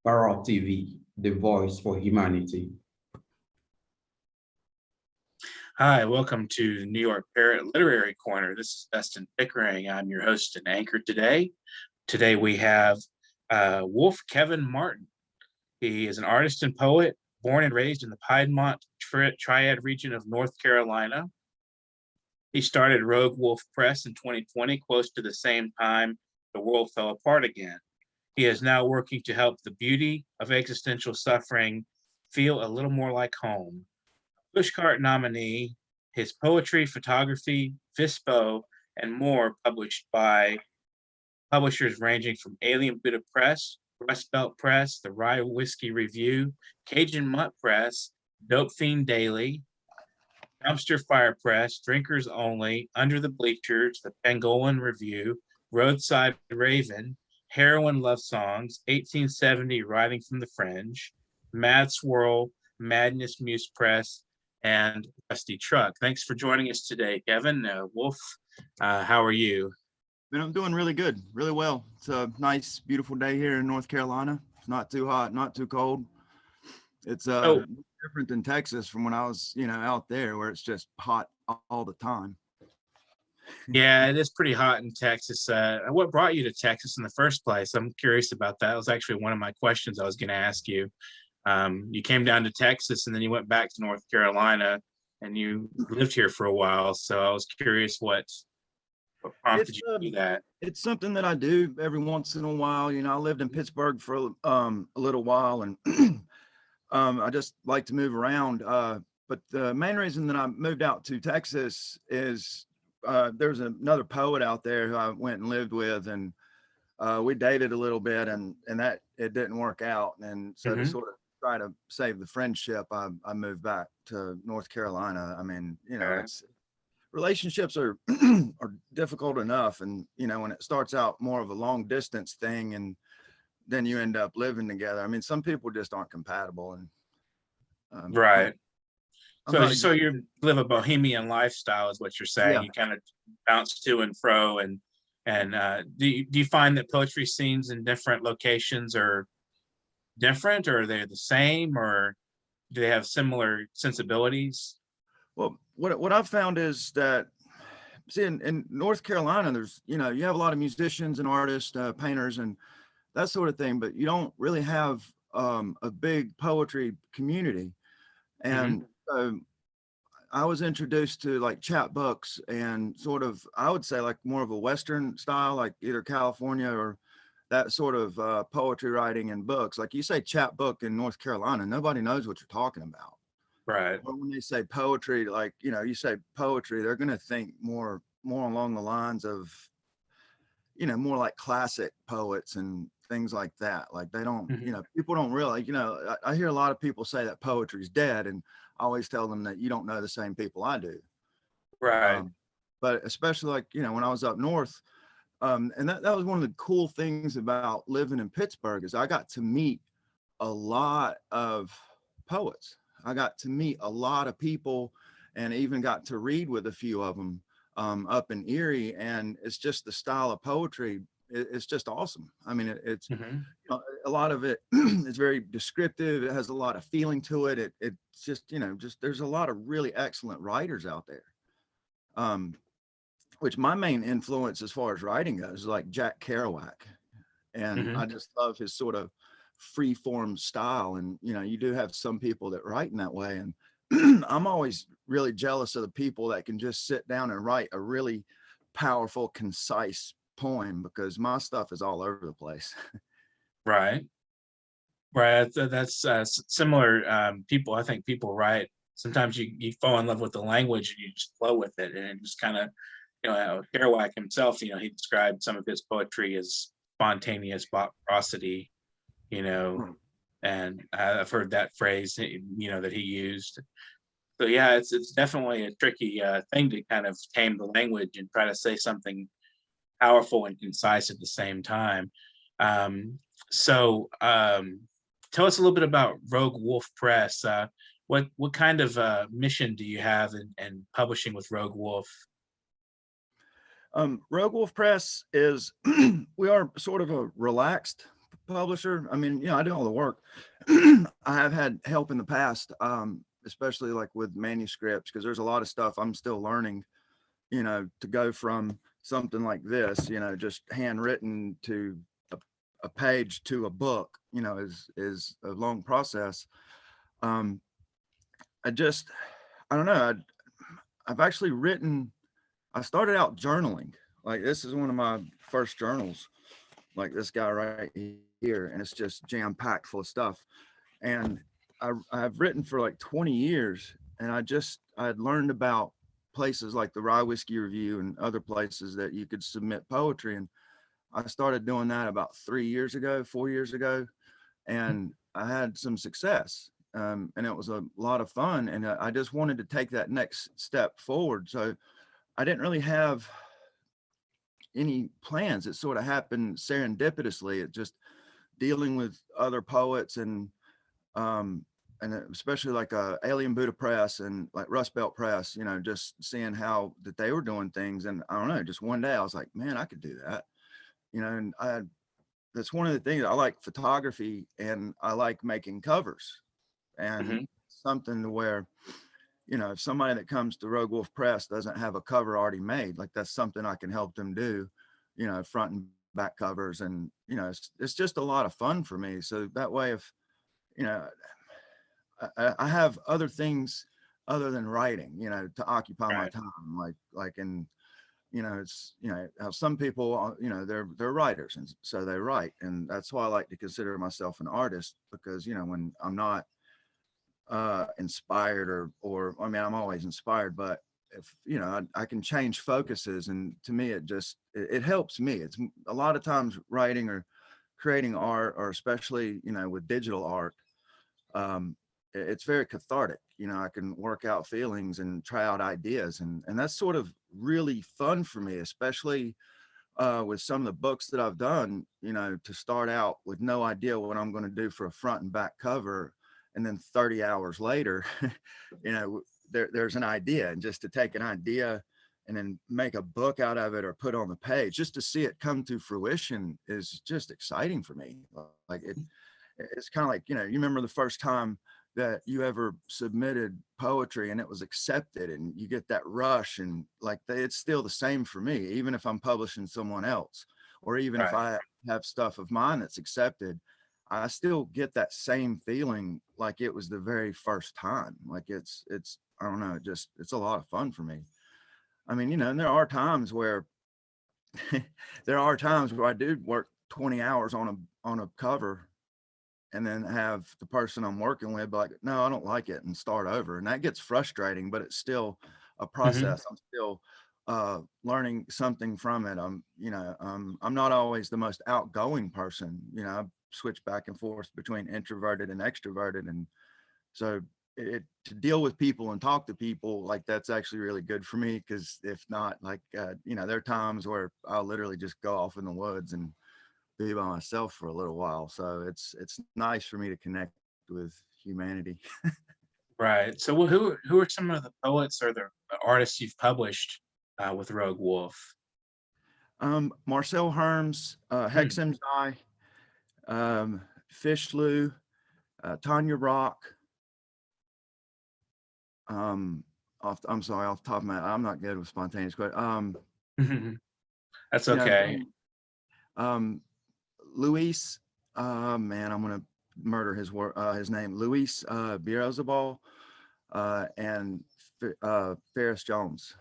Parrot TV, the voice for humanity. Hi, welcome to New York Parrot Literary Corner. This is Dustin Pickering. I'm your host and anchor today. Today we have Wolf Kevin Martin. He is an artist and poet, born and raised in the Piedmont Triad region of North Carolina. He started Rogue Wolf Press in 2020, close to the same time the world fell apart again. He is now working to help the beauty of existential suffering feel a little more like home. Pushcart nominee, his poetry, photography, Vispo, and more published by publishers ranging from Alien Buddha Press, Rust Belt Press, the Rye Whiskey Review, Cajun Mutt Press, Dope Fiend Daily, Dumpster Fire Press, Drinkers Only, Under the Bleachers, the Pangolin Review, Roadside Raven, Heroin Love Songs, 1870 Writing from the Fringe, Mad Swirl, Madness Muse Press, and Rusty Truck. Thanks for joining us today, Kevin. Wolf, how are you? Man, I'm doing really good, really well. It's a nice, beautiful day here in North Carolina. It's not too hot, not too cold. It's different than Texas from when I was, out there where it's just hot all the time. Yeah, it is pretty hot in Texas. What brought you to Texas in the first place? I'm curious about that. That was actually one of my questions I was going to ask you. You came down to Texas and then you went back to North Carolina and you lived here for a while. So I was curious what prompted you to do that. It's something that I do every once in a while. I lived in Pittsburgh for a little while, and I just like to move around. But the main reason that I moved out to Texas is there's another poet out there who I went and lived with, and we dated a little bit, and that it didn't work out. And so to sort of try to save the friendship, I moved back to North Carolina. I mean, it's relationships are are difficult enough, and when it starts out more of a long distance thing, and then you end up living together. I mean, some people just aren't compatible, and right. I'm So you live a bohemian lifestyle, is what you're saying. Yeah. You kind of bounce to and fro, and do you find that poetry scenes in different locations are different, or are they the same, or do they have similar sensibilities? Well, what I've found is that, see, in North Carolina, there's, you have a lot of musicians and artists, painters, and that sort of thing, but you don't really have a big poetry community. And I was introduced to like chapbooks and sort of, I would say like more of a Western style, like either California or that sort of poetry writing and books. Like you say chapbook in North Carolina, nobody knows what you're talking about. Right. But when they say poetry, like, you say poetry, they're going to think more along the lines of, more like classic poets and things like that. Like they don't, people don't really, I hear a lot of people say that poetry's dead, and I always tell them that you don't know the same people I do. Right. But especially like, when I was up north, and that was one of the cool things about living in Pittsburgh is I got to meet a lot of poets. I got to meet a lot of people and even got to read with a few of them up in Erie. And it's just the style of poetry. It's just awesome. I mean, it's a lot of it is very descriptive. It has a lot of feeling to it. It's just, there's a lot of really excellent writers out there. Which my main influence as far as writing goes is like Jack Kerouac. And I just love his sort of free form style. And, you do have some people that write in that way. And I'm always really jealous of the people that can just sit down and write a really powerful, concise poem, because my stuff is all over the place. Right. That's similar. People, I think people write, sometimes you fall in love with the language and you just flow with it, and it just kind of, Kerouac himself, he described some of his poetry as spontaneous prosody, and I've heard that phrase, that he used. So yeah, it's definitely a tricky thing to kind of tame the language and try to say something powerful and concise at the same time. So tell us a little bit about Rogue Wolf Press. What kind of mission do you have in publishing with Rogue Wolf? Rogue Wolf Press is, we are sort of a relaxed publisher. I mean, I do all the work. I have had help in the past, especially like with manuscripts, because there's a lot of stuff I'm still learning, to go from something like this, just handwritten to a page to a book, is a long process. I don't know. I've actually written, I started out journaling. Like, this is one of my first journals, like this guy right here, and it's just jam packed full of stuff. And I've written for like 20 years, and I had learned about places like the Rye Whiskey Review and other places that you could submit poetry. And I started doing that about 4 years ago, and I had some success. And it was a lot of fun, and I just wanted to take that next step forward. So I didn't really have any plans. It sort of happened serendipitously. It just dealing with other poets, and especially like Alien Buddha Press and like Rust Belt Press, just seeing how that they were doing things. And I don't know, just one day I was like, man, I could do that, and that's one of the things. I like photography, and I like making covers, and something to where, if somebody that comes to Rogue Wolf Press doesn't have a cover already made, like that's something I can help them do, front and back covers. And, it's just a lot of fun for me. So that way, if, I have other things other than writing, to occupy my time, and, it's, how some people, they're writers, and so they write. And that's why I like to consider myself an artist, because, when I'm not inspired, or I mean, I'm always inspired, but if I can change focuses, and to me it helps me. It's a lot of times writing or creating art, or especially with digital art, it's very cathartic. I can work out feelings and try out ideas, and that's sort of really fun for me, especially with some of the books that I've done, to start out with no idea what I'm going to do for a front and back cover. And then 30 hours later, there's an idea, and just to take an idea and then make a book out of it, or put on the page, just to see it come to fruition, is just exciting for me. Like it's kind of like, you remember the first time that you ever submitted poetry and it was accepted, and you get that rush, and like it's still the same for me, even if I'm publishing someone else, or even if I have stuff of mine that's accepted, I still get that same feeling like it was the very first time. Like it's, I don't know, it's a lot of fun for me. I mean, and there are times where I do work 20 hours on a cover, and then have the person I'm working with be like, no, I don't like it, and start over. And that gets frustrating, but it's still a process. I'm still learning something from it. I'm not always the most outgoing person. I switch back and forth between introverted and extroverted, and so to deal with people and talk to people, like that's actually really good for me, because if not, like there are times where I'll literally just go off in the woods and be by myself for a little while. So it's nice for me to connect with humanity. Right. So who are some of the poets or the artists you've published with Rogue Wolf? Marcel Herms, Hexamji, Fishloo, Tanya Rock. I'm sorry, off the top of my head, I'm not good with spontaneous questions. That's okay. Luis, man, I'm gonna murder his name. Luis Birozabal, and Ferris Jones.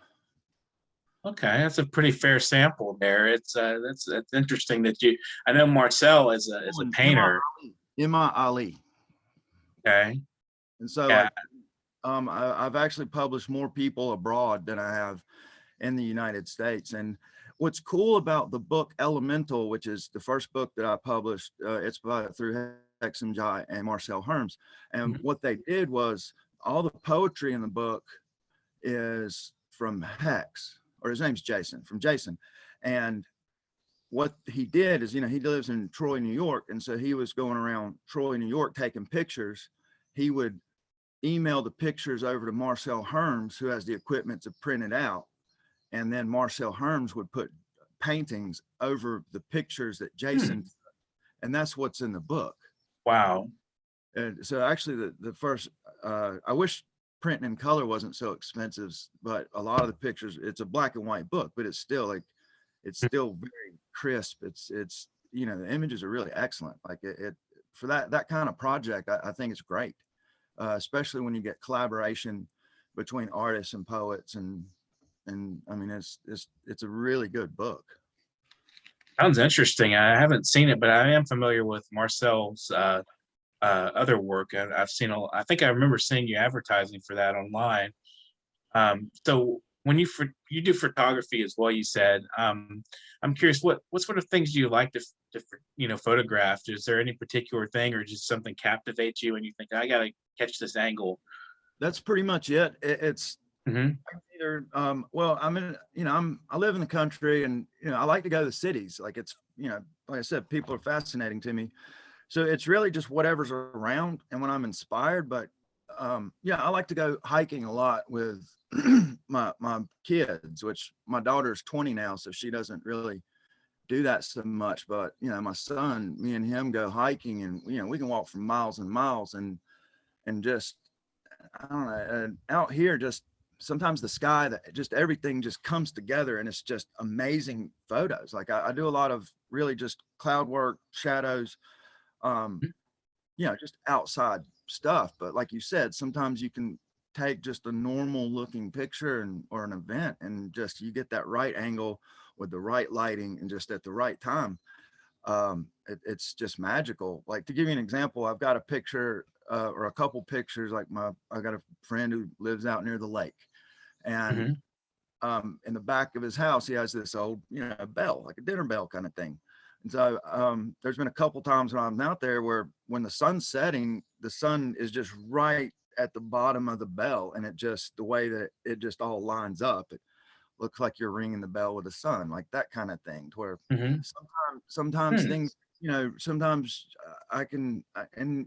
Okay, that's a pretty fair sample there. It's that's interesting that you. I know Marcel is a painter. Emma Ali. Okay. And so like, I've actually published more people abroad than I have in the United States. And what's cool about the book Elemental, which is the first book that I published, it's through Hexamji and Marcel Herms. And what they did was, all the poetry in the book is from Hex, or his name's Jason, from Jason. And what he did is, he lives in Troy, New York. And so he was going around Troy, New York, taking pictures. He would email the pictures over to Marcel Herms, who has the equipment to print it out. And then Marcel Herms would put paintings over the pictures that Jason took. And that's what's in the book. Wow. And so actually the first, I wish printing in color wasn't so expensive, but a lot of the pictures, it's a black and white book, but it's still like, it's still very crisp. It's, you know, the images are really excellent. Like it for that kind of project, I think it's great, especially when you get collaboration between artists and poets, and I mean, it's a really good book. Sounds interesting. I haven't seen it, but I am familiar with Marcel's other work. I've seen I think I remember seeing you advertising for that online. So when you do photography as well, you said, I'm curious, what sort of things do you like to photograph? Is there any particular thing, or just something captivates you and you think, I gotta catch this angle? That's pretty much it. It's either well, I mean, you know, I live in the country, and you know, I like to go to the cities. Like it's, you know, like I said, people are fascinating to me. So it's really just whatever's around and when I'm inspired. But yeah, I like to go hiking a lot with my kids, which my daughter's 20 now, so she doesn't really do that so much. But you know, my son, me and him go hiking, and you know, we can walk for miles and miles, and just, I don't know, out here, just sometimes the sky, that just everything just comes together, and it's just amazing photos. Like I do a lot of really just cloud work, shadows, you know, just outside stuff. But like you said, sometimes you can take just a normal looking picture or an event, and just you get that right angle with the right lighting and just at the right time. It's just magical. Like, to give you an example, I've got a picture or a couple pictures. Like I got a friend who lives out near the lake, and in the back of his house, he has this old, you know, bell, like a dinner bell kind of thing. And so there's been a couple times when I'm out there where when the sun's setting, the sun is just right at the bottom of the bell, and it just, the way that it just all lines up, it looks like you're ringing the bell with the sun, like that kind of thing. To where sometimes things, you know, sometimes and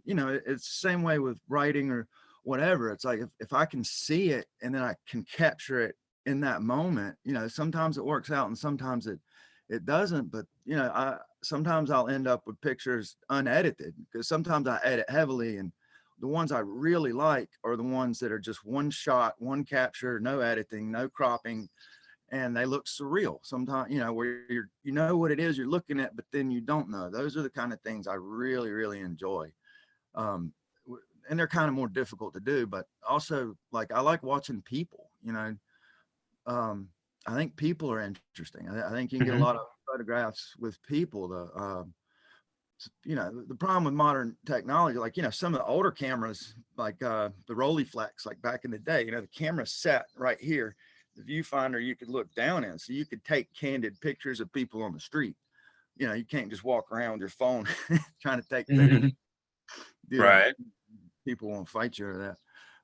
you know, it's the same way with writing or whatever. It's like if I can see it and then I can capture it in that moment, you know, sometimes it works out and sometimes it doesn't. But you know, sometimes I'll end up with pictures unedited, because sometimes I edit heavily, and the ones I really like are the ones that are just one shot, one capture, no editing, no cropping, and they look surreal sometimes, you know, where you know what it is you're looking at, but then you don't know. Those are the kind of things I really, really enjoy. And they're kind of more difficult to do, but also, like, I like watching people, you know. I think people are interesting. I think you can get a lot of photographs with people. You know, the problem with modern technology, like, you know, some of the older cameras, like the Rolleiflex, like back in the day, you know, the camera sat right here, the viewfinder you could look down in, so you could take candid pictures of people on the street. You know, you can't just walk around with your phone trying to take pictures. Right. People won't fight you over that.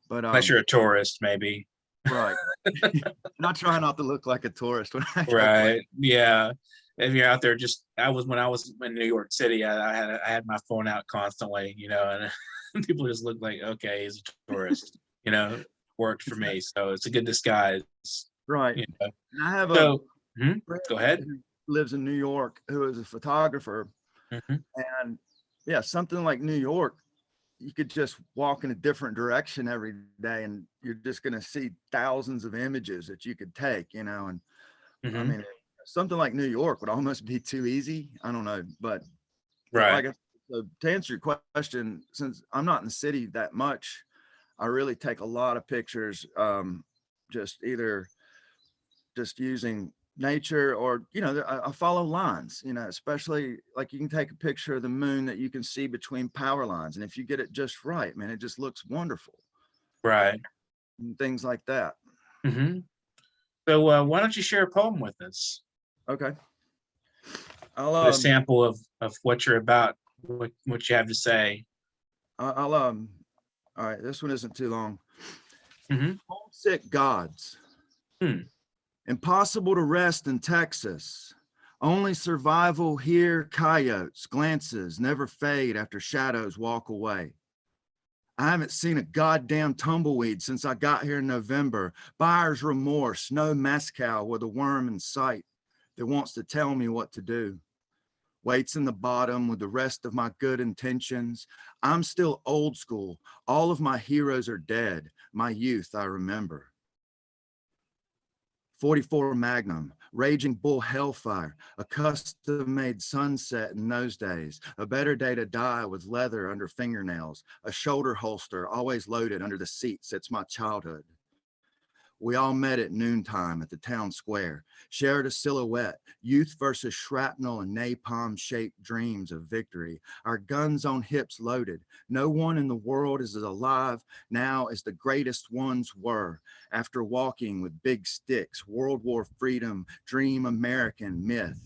But unless you're a tourist, maybe. right. And I try not to look like a tourist when I right. Yeah. If you're out there, just when I was in New York City, I had my phone out constantly, you know, and people just look like, okay, he's a tourist, you know. Worked for me, so it's a good disguise. Right. You know? And I have so, a friend go ahead. who lives in New York, who is a photographer, and yeah, something like New York, you could just walk in a different direction every day, and you're just going to see thousands of images that you could take, you know. And I mean, something like New York would almost be too easy. I don't know, but right. like, so to answer your question, since I'm not in the city that much, I really take a lot of pictures, just either just using nature, or, you know, I follow lines, you know, especially like you can take a picture of the moon that you can see between power lines. And if you get it just right, man, it just looks wonderful. Right. And things like that. So why don't you share a poem with us? Okay. A sample of what you're about, what you have to say. All right, this one isn't too long. Homesick gods. Impossible to rest in Texas. Only survival here, coyotes, glances never fade after shadows walk away. I haven't seen a goddamn tumbleweed since I got here in November. Buyer's remorse, no mezcal with a worm in sight that wants to tell me what to do. waits in the bottom with the rest of my good intentions. I'm still old school. All of my heroes are dead. My youth I remember. 44 Magnum, Raging Bull Hellfire, a custom-made sunset in those days, a better day to die with leather under fingernails, a shoulder holster always loaded under the seat since my childhood. We all met at noontime at the town square, shared a silhouette, youth versus shrapnel and napalm-shaped dreams of victory, our guns on hips loaded. No one in the world is as alive now as the greatest ones were. After walking with big sticks, World War freedom, dream American myth.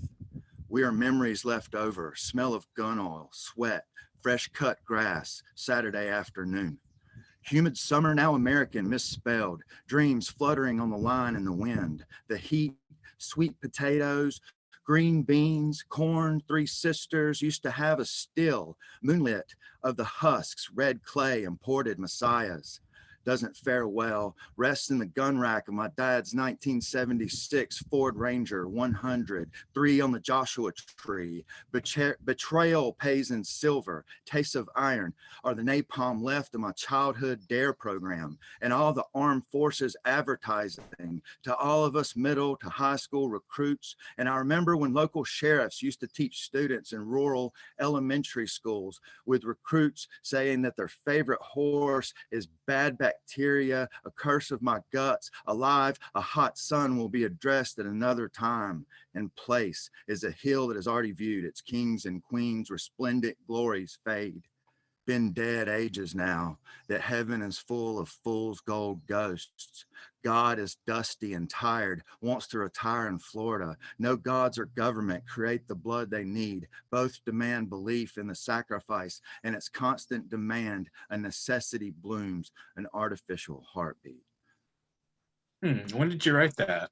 We are memories left over, smell of gun oil, sweat, fresh cut grass, Saturday afternoon. Humid summer, now American, misspelled. Dreams fluttering on the line in the wind. The heat, sweet potatoes, green beans, corn, three sisters used to have a still, moonlit of the husks, red clay, imported messiahs. Doesn't fare well, rests in the gun rack of my dad's 1976 Ford Ranger 100, 3 on the Joshua tree. Betrayal pays in silver, tastes of iron are the napalm left of my childhood DARE program and all the armed forces advertising to all of us middle to high school recruits. And I remember when local sheriffs used to teach students in rural elementary schools with recruits saying that their favorite horse is bad bacteria, a curse of my guts, alive, a hot sun will be addressed at another time and place is a hill that has already viewed its kings and queens, resplendent glories fade. Been dead ages now, that heaven is full of fool's gold ghosts. God is dusty and tired, wants to retire in Florida. No gods or government create the blood they need. Both demand belief in the sacrifice, and its constant demand, a necessity blooms, an artificial heartbeat. When did you write that?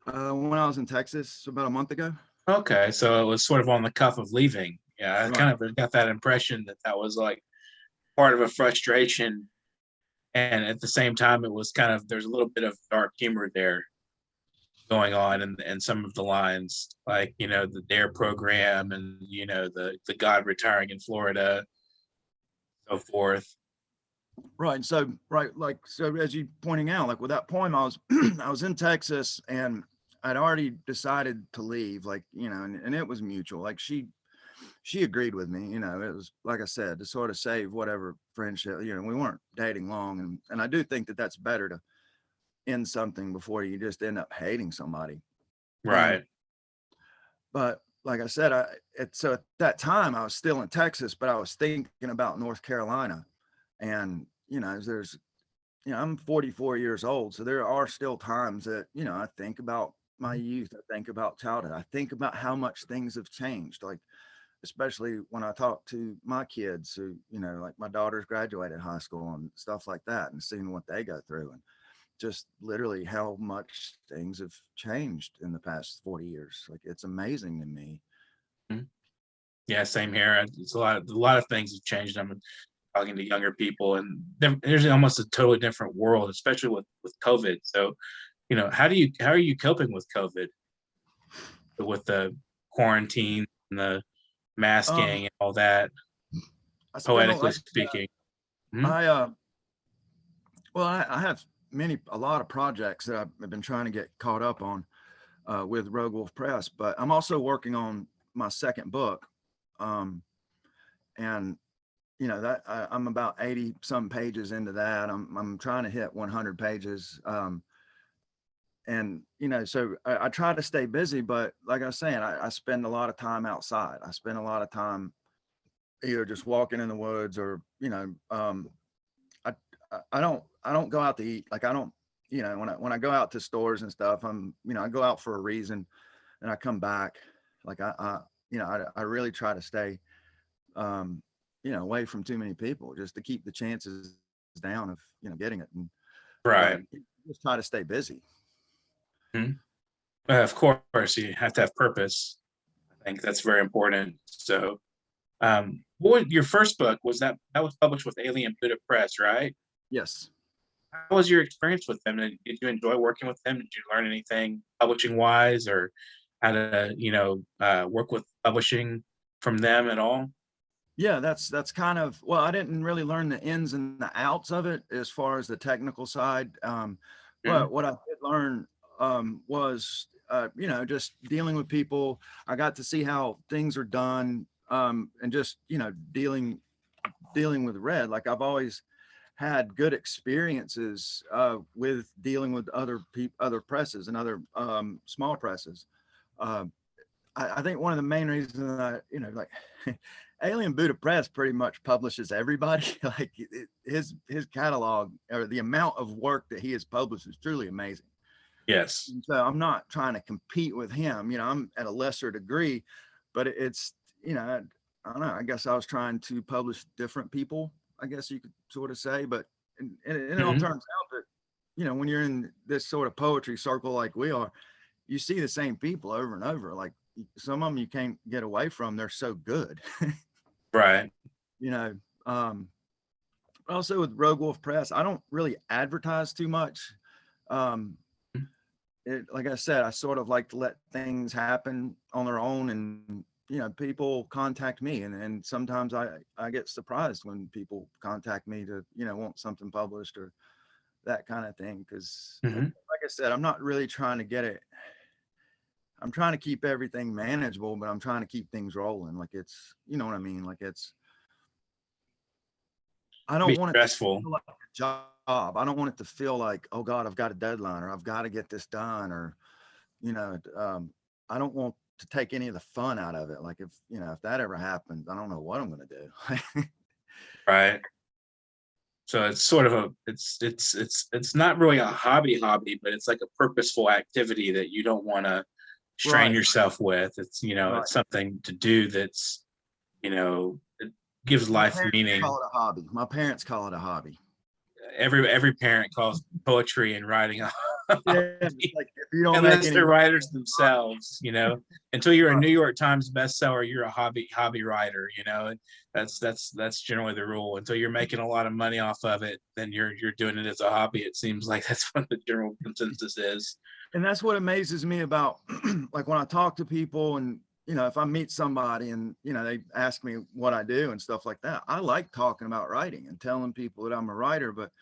When I was in Texas about a month ago. Okay, so it was sort of on the cuff of leaving. Yeah, I Right. kind of got that impression that that was like part of a frustration, and at the same time, it was kind of there's a little bit of dark humor there going on, and some of the lines, like the DARE program, and the God retiring in Florida, so forth. Right. So, so as you pointing out, like with that poem, I was, I was in Texas and I'd already decided to leave, and it was mutual. Like she agreed with me, it was, like I said, to sort of save whatever friendship, we weren't dating long. And I do think that that's better to end something before you just end up hating somebody. Right. But like I said, so at that time I was still in Texas, but I was thinking about North Carolina. And, I'm 44 years old. So there are still times that, I think about my youth. I think about childhood. I think about how much things have changed. Like, especially when I talk to my kids who, like my daughters graduated high school and stuff like that, and seeing what they go through, and just literally how much things have changed in the past 40 years. Like, it's amazing to me. Yeah, same here. It's a lot of things have changed. I'm talking to younger people, and there's almost a totally different world, especially with COVID. So, how are you coping with COVID, with the quarantine and the masking and all that, poetically speaking? I have a lot of projects that I've been trying to get caught up on with Rogue Wolf Press, but I'm also working on my second book. And that I'm about 80 some pages into that. I'm trying to hit 100 pages. And so I try to stay busy, but like I was saying, I spend a lot of time outside. I spend a lot of time either just walking in the woods or, I don't go out to eat. Like I don't, when I go out to stores and stuff, I go out for a reason and I come back. Like I really try to stay, away from too many people just to keep the chances down of, getting it. And Right. Just try to stay busy. Of course, you have to have purpose. I think that's very important. So, your first book that was published with Alien Buddha Press, right? Yes. How was your experience with them? Did you enjoy working with them? Did you learn anything publishing wise, or how to, work with publishing from them at all? Yeah, that's kind of, well, I didn't really learn the ins and the outs of it as far as the technical side. But what I did learn was, just dealing with people. I got to see how things are done, and just, dealing with Red. Like I've always had good experiences with dealing with other presses and other small presses. I think one of the main reasons that like Alien Buddha Press pretty much publishes everybody. Like his catalog, or the amount of work that he has published, is truly amazing. Yes. And so I'm not trying to compete with him. I'm at a lesser degree, but it's I don't know. I guess I was trying to publish different people, I guess you could sort of say. But and it all turns out that when you're in this sort of poetry circle like we are, you see the same people over and over. Like some of them you can't get away from. They're so good. Right. Also with Rogue Wolf Press, I don't really advertise too much. Like I said, I sort of like to let things happen on their own, and people contact me, and sometimes I get surprised when people contact me to want something published or that kind of thing, because like I said, I'm not really trying to get it. I'm trying to keep everything manageable, but I'm trying to keep things rolling. Like it's, you know what I mean? Like I don't want it to feel like a job. I don't want it to feel like, oh God, I've got a deadline, or I've got to get this done, or, I don't want to take any of the fun out of it. Like if that ever happens, I don't know what I'm going to do. Right. So it's sort of it's not really a hobby, but it's like a purposeful activity that you don't want to strain yourself with. It's, it's something to do that's, it gives life meaning. Call it a hobby. My parents call it a hobby. Every parent calls poetry and writing a yeah, like if you don't unless they're writers themselves, until you're a New York Times bestseller, you're a hobby writer. That's generally the rule. Until you're making a lot of money off of it, then you're doing it as a hobby. It seems like that's what the general consensus is. And that's what amazes me about like when I talk to people, and if I meet somebody and they ask me what I do and stuff like that, I like talking about writing and telling people that I'm a writer. But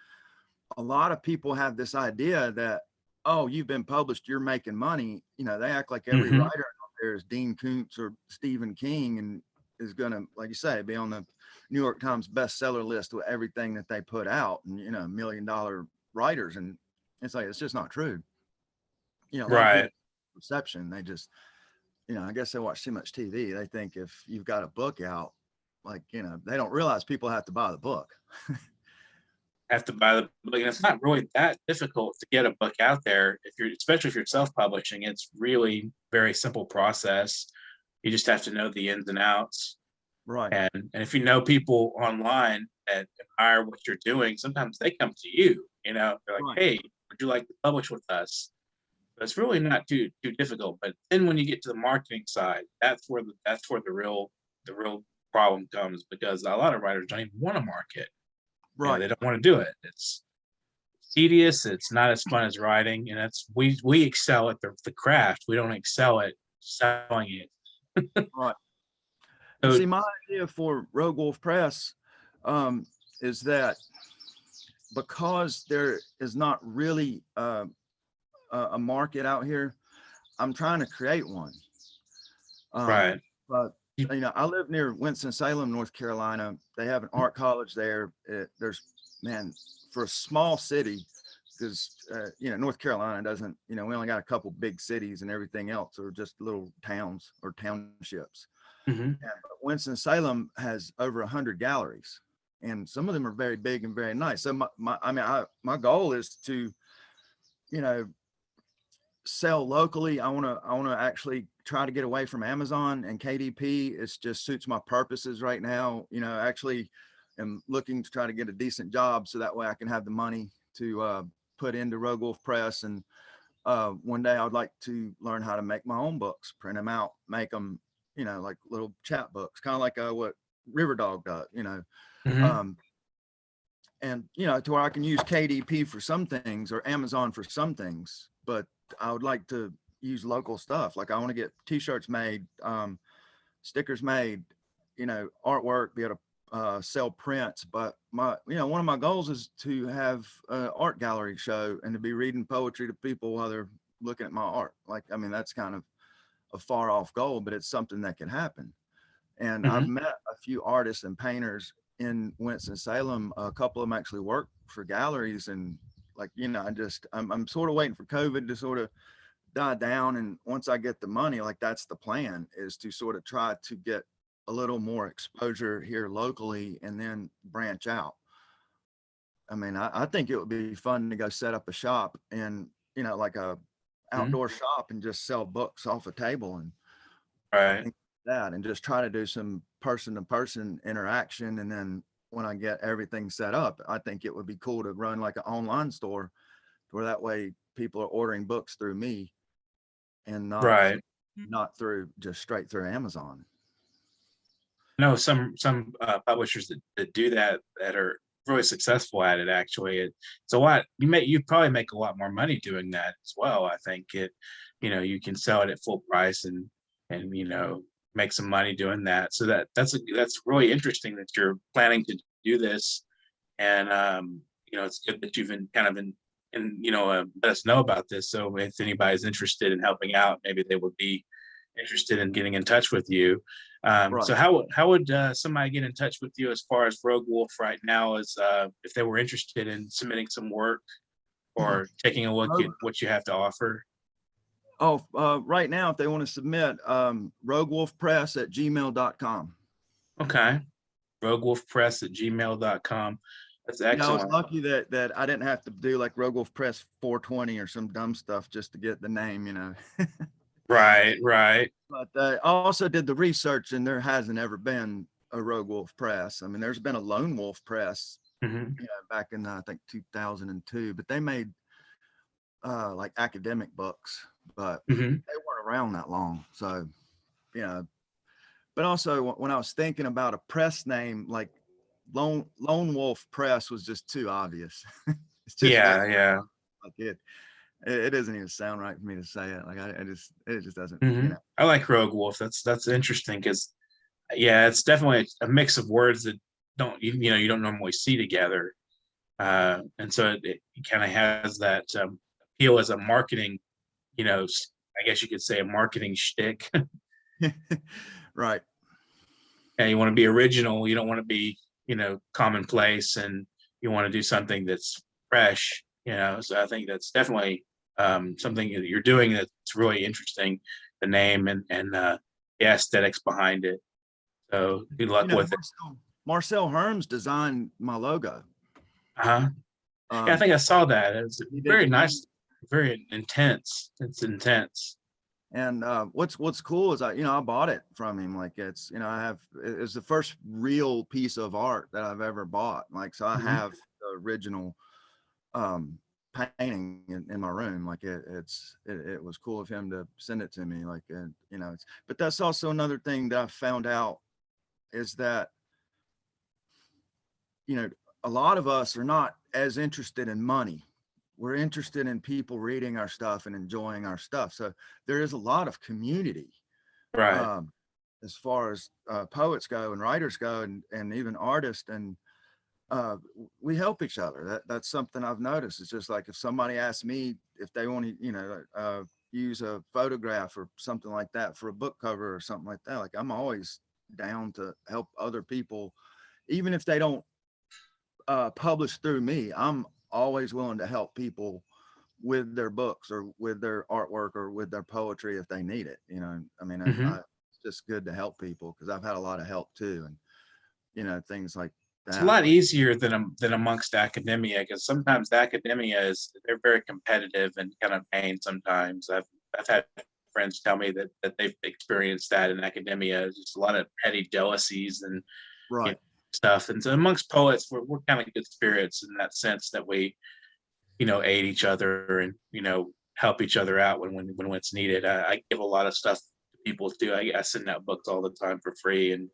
a lot of people have this idea that, oh, you've been published, you're making money. They act like every writer out there is Dean Koontz or Stephen King, and is gonna, like you say, be on the New York Times bestseller list with everything that they put out, and $1 million writers. And it's like, it's just not true. Right. Perception. They just, I guess they watch too much TV. They think if you've got a book out, like, they don't realize people have to buy the book. Have to buy the book, and it's not really that difficult to get a book out there. Especially if you're self-publishing, it's really very simple process. You just have to know the ins and outs. Right. And if you know people online that admire what you're doing, sometimes they come to you, they're like, hey, would you like to publish with us? So it's really not too difficult. But then when you get to the marketing side, that's where the real problem comes, because a lot of writers don't even want to market. Right. They don't want to do it. It's tedious. It's not as fun as writing. And we excel at the craft. We don't excel at selling it. Right. So, see, my idea for Rogue Wolf Press is that because there is not really a market out here, I'm trying to create one. Right. But I live near Winston-Salem, North Carolina. They have an art college there. There's, man, for a small city, because North Carolina doesn't, we only got a couple big cities, and everything else are just little towns or townships. And Winston-Salem has over 100 galleries, and some of them are very big and very nice. So my goal is to, sell locally. I want to actually try to get away from Amazon and KDP. It just suits my purposes right now. Actually am looking to try to get a decent job, so that way I can have the money to put into Rogue Wolf Press. And one day I would like to learn how to make my own books, print them out, make them, like little chat books, kind of like what Riverdog does, and to where I can use KDP for some things or Amazon for some things. But I would like to, use local stuff. Like I want to get t-shirts made, stickers made, artwork, be able to sell prints. But one of my goals is to have an art gallery show and to be reading poetry to people while they're looking at my art. Like, I mean, that's kind of a far off goal, but it's something that can happen. And I've met a few artists and painters in Winston-Salem. A couple of them actually work for galleries, and like, I'm sort of waiting for COVID to sort of die down. And once I get the money, like that's the plan, is to sort of try to get a little more exposure here locally and then branch out. I mean, I think it would be fun to go set up a shop and, like a outdoor shop and just sell books off a table and right. that, and just try to do some person-to-person interaction. And then when I get everything set up, I think it would be cool to run like an online store where that way people are ordering books through me and not through just straight through Amazon. No, some publishers that do that are really successful at it. Actually, it's a lot. You probably make a lot more money doing that as well. I think you can sell it at full price and make some money doing that. So that's really interesting that you're planning to do this, and it's good that you've been kind of let us know about this. So if anybody's interested in helping out, maybe they would be interested in getting in touch with you. Right. So how would somebody get in touch with you as far as Rogue Wolf right now, as if they were interested in submitting some work or taking a look at what you have to offer? Oh, right now, if they want to submit, roguewolfpress@gmail.com. Okay. roguewolfpress@gmail.com. That's excellent. I was lucky that I didn't have to do like Rogue Wolf Press 420 or some dumb stuff just to get the name, Right. But I also did the research, and there hasn't ever been a Rogue Wolf Press. I mean, there's been a Lone Wolf Press, back in I think 2002, but they made like academic books, but they weren't around that long. So, but also when I was thinking about a press name, like Lone Wolf Press was just too obvious. It's just like it doesn't even sound right for me to say it. Like it just doesn't. I like Rogue Wolf. That's interesting because it's definitely a mix of words that you don't normally see together, and so it kind of has that appeal as a marketing, I guess you could say a marketing shtick. Right. Yeah, you want to be original. You don't want to be commonplace, and you want to do something that's fresh. So I think that's definitely something that you're doing that's really interesting, the name and the aesthetics behind it. So good luck with it. Marcel Herms designed my logo. Yeah, I think I saw that. It's very nice, very intense. It's intense. And what's cool is I bought it from him. Like it's the first real piece of art that I've ever bought. Like, so I have the original painting in my room. Like it was cool of him to send it to me. Like, but that's also another thing that I found out is that, a lot of us are not as interested in money. We're interested in people reading our stuff and enjoying our stuff. So there is a lot of community, right? As far as poets go and writers go, and even artists, and we help each other. That's something I've noticed. It's just like if somebody asks me if they want to, use a photograph or something like that for a book cover or something like that, like I'm always down to help other people, even if they don't publish through me. I'm always willing to help people with their books or with their artwork or with their poetry if they need it. I mean, it's just good to help people because I've had a lot of help too, and things like that. It's a lot easier than amongst academia, because sometimes the academia they're very competitive and kind of vain. Sometimes I've had friends tell me that they've experienced that in academia, just a lot of petty jealousies and stuff. And so amongst poets, we're kind of good spirits in that sense that we, aid each other and, help each other out when it's needed. I give a lot of stuff to people too. I send out books all the time for free, and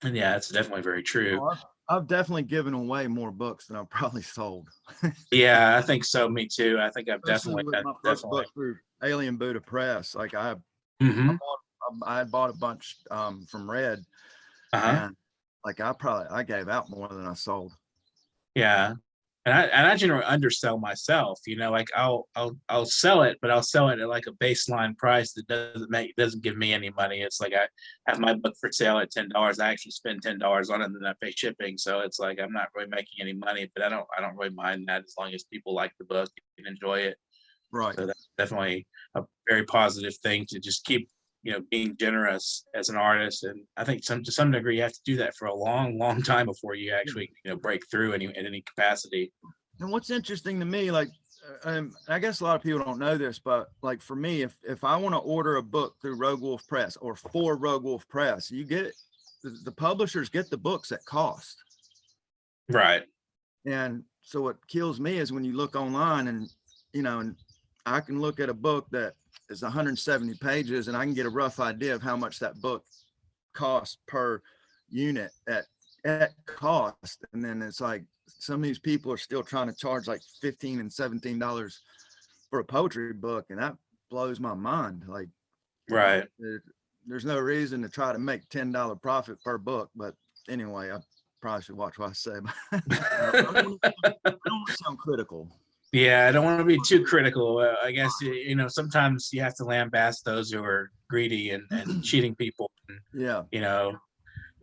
yeah, it's definitely very true. I've definitely given away more books than I've probably sold. Yeah, I think so. Me too. I think I've Especially with my first definitely. book through Alien Buddha Press. Like Hmm. I had bought a bunch from Red, Uh-huh. and like I gave out more than I sold. Yeah. And I generally undersell myself, like I'll sell it, but I'll sell it at like a baseline price that doesn't give me any money. It's like I have my book for sale at $10. I actually spend $10 on it, and then I pay shipping. So it's like I'm not really making any money, but I don't really mind that as long as people like the book and enjoy it. Right. So that's definitely a very positive thing to just keep, being generous as an artist. And I think to some degree, you have to do that for a long, long time before you actually, break through in any capacity. And what's interesting to me, like, I guess a lot of people don't know this, but like for me, if I want to order a book through Rogue Wolf Press or for Rogue Wolf Press, you get it. The publishers get the books at cost. Right. And so what kills me is when you look online and, and I can look at a book that is 170 pages and I can get a rough idea of how much that book costs per unit at cost. And then it's like, some of these people are still trying to charge like $15 and $17 for a poetry book. And that blows my mind. Like, Right. There's no reason to try to make $10 profit per book. But anyway, I probably should watch what I say. I don't want to sound critical. Yeah, I don't want to be too critical. I guess, sometimes you have to lambaste those who are greedy and cheating people. And, Yeah.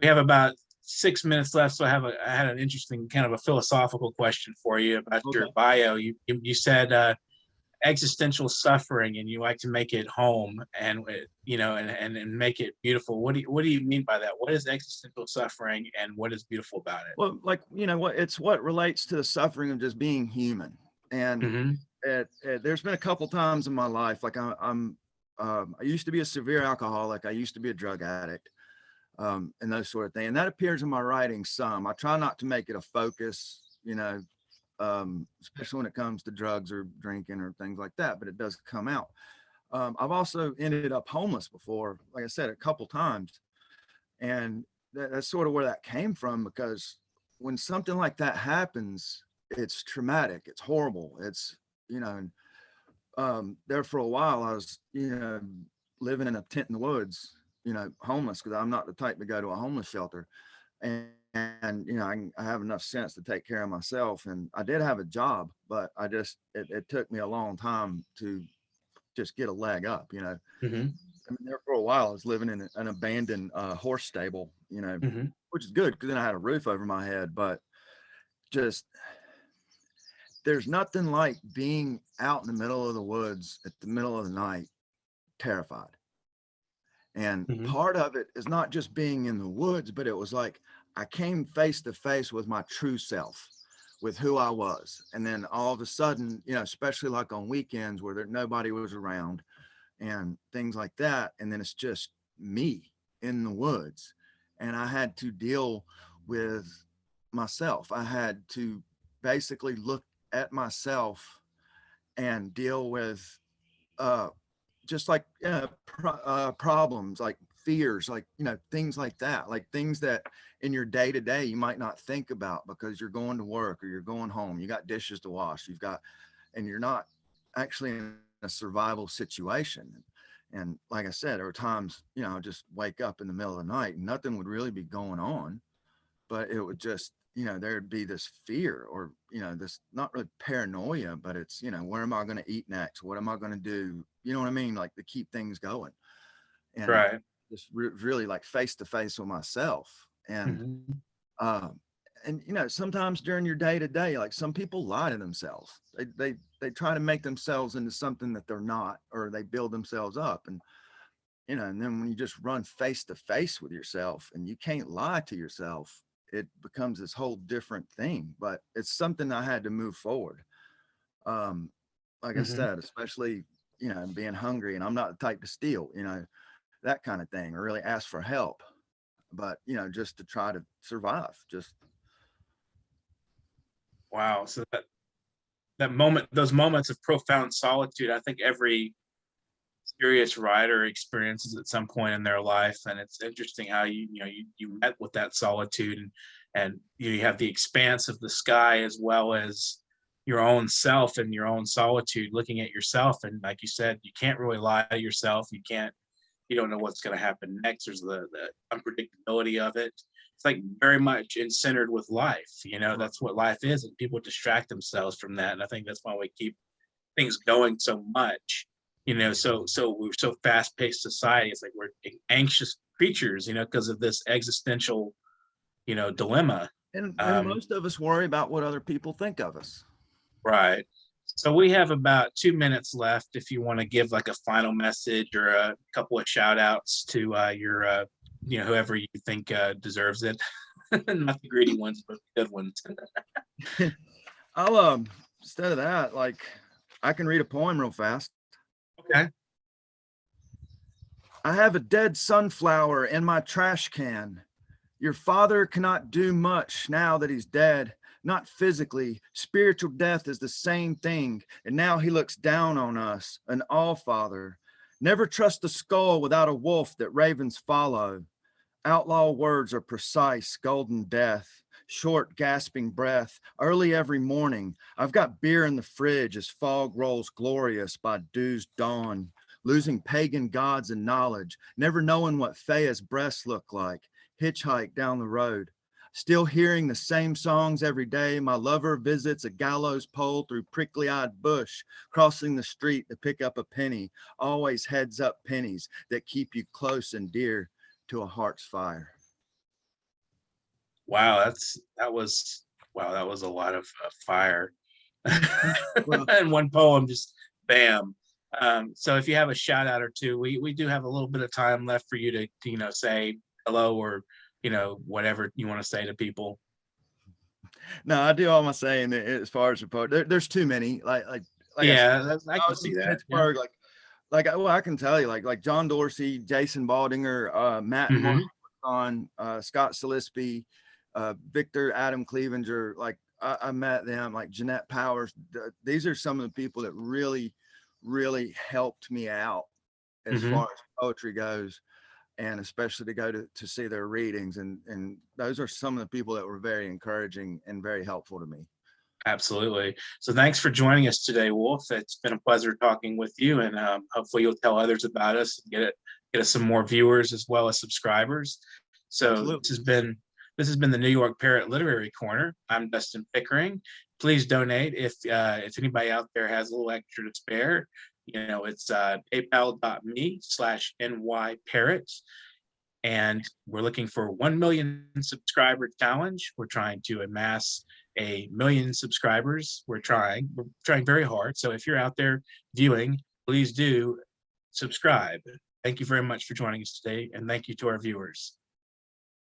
we have about 6 minutes left. So I had an interesting kind of a philosophical question for you about your bio. You said existential suffering, and you like to make it home and and make it beautiful. What do you mean by that? What is existential suffering, and what is beautiful about it? Well, like, what relates to the suffering of just being human. And Mm-hmm. there's been a couple times in my life, like I used to be a severe alcoholic. I used to be a drug addict, and those sort of things. And that appears in my writing some. I try not to make it a focus, especially when it comes to drugs or drinking or things like that, but it does come out. I've also ended up homeless before, like I said, a couple times. And that's sort of where that came from, because when something like that happens, it's traumatic, it's horrible. It's, there for a while, I was, living in a tent in the woods, homeless, because I'm not the type to go to a homeless shelter. And I have enough sense to take care of myself. And I did have a job, but it took me a long time to just get a leg up, Mm-hmm. I mean, there for a while, I was living in an abandoned horse stable, Mm-hmm. which is good because then I had a roof over my head. But just, there's nothing like being out in the middle of the woods at the middle of the night, terrified. And Mm-hmm. part of it is not just being in the woods, but it was like I came face to face with my true self, with who I was. And then all of a sudden, especially like on weekends where nobody was around and things like that. And then it's just me in the woods. And I had to deal with myself. I had to basically look at myself and deal with just like problems, like fears, like, things like that, like things that in your day to day you might not think about because you're going to work or you're going home, you got dishes to wash, and you're not actually in a survival situation. And like I said, there were times, I'd just wake up in the middle of the night and nothing would really be going on, but it would just, there'd be this fear or, this not really paranoia, but it's, where am I going to eat next? What am I going to do? You know what I mean? Like to keep things going. And Right. just really like face to face with myself. And, Mm-hmm. Sometimes during your day to day, like some people lie to themselves. They try to make themselves into something that they're not, or they build themselves up. And, and then when you just run face to face with yourself and you can't lie to yourself, it becomes this whole different thing. But it's something I had to move forward. Like I said, especially, being hungry, and I'm not the type to steal, that kind of thing, or really ask for help. But, just to try to survive, just. Wow. So those moments of profound solitude, I think every serious writer experiences at some point in their life. And it's interesting how you met with that solitude, and you have the expanse of the sky as well as your own self and your own solitude, looking at yourself. And like you said, you can't really lie to yourself. You don't know what's going to happen next. There's the unpredictability of it. It's like very much centered with life. That's what life is, and people distract themselves from that. And I think that's why we keep things going so much. So we're so fast-paced society. It's like we're anxious creatures, because of this existential, dilemma. And most of us worry about what other people think of us. Right. So we have about 2 minutes left. If you want to give like a final message or a couple of shout outs to your, whoever you think deserves it. Not the greedy ones, but the good ones. I'll, instead of that, like, I can read a poem real fast. Okay. I have a dead sunflower in my trash can. Your father cannot do much now that he's dead. Not physically. Spiritual death is the same thing. And now he looks down on us, an all-father. Never trust the skull without a wolf that ravens follow. Outlaw words are precise, golden death. Short, gasping breath, early every morning. I've got beer in the fridge as fog rolls glorious by dew's dawn. Losing pagan gods and knowledge, never knowing what Phaea's breasts look like. Hitchhike down the road. Still hearing the same songs every day. My lover visits a gallows pole through prickly-eyed bush, crossing the street to pick up a penny. Always heads up pennies that keep you close and dear to a heart's fire. Wow, that was a lot of fire. Well, and one poem, just bam. So if you have a shout out or two, we do have a little bit of time left for you to say hello or whatever you want to say to people. No, I do all my saying as far as the poet. There's too many. Like Yeah, I can see that. Pittsburgh, I can tell you, like John Dorsey, Jason Baldinger, Matt and Mark on Scott Salisbury, Victor Adam Clevenger. Like I met them, like Jeanette Powers. These are some of the people that really, really helped me out as far as poetry goes. And especially to go to see their readings. And those are some of the people that were very encouraging and very helpful to me. Absolutely. So thanks for joining us today, Wolf. It's been a pleasure talking with you, and hopefully you'll tell others about us and get us some more viewers as well as subscribers. So Absolutely. this has been the New York Parrot Literary Corner. I'm Dustin Pickering. Please donate if anybody out there has a little extra to spare. It's paypal.me/nyparrot. And we're looking for 1 million subscriber challenge. We're trying to amass 1 million subscribers. We're trying very hard. So if you're out there viewing, please do subscribe. Thank you very much for joining us today. And thank you to our viewers.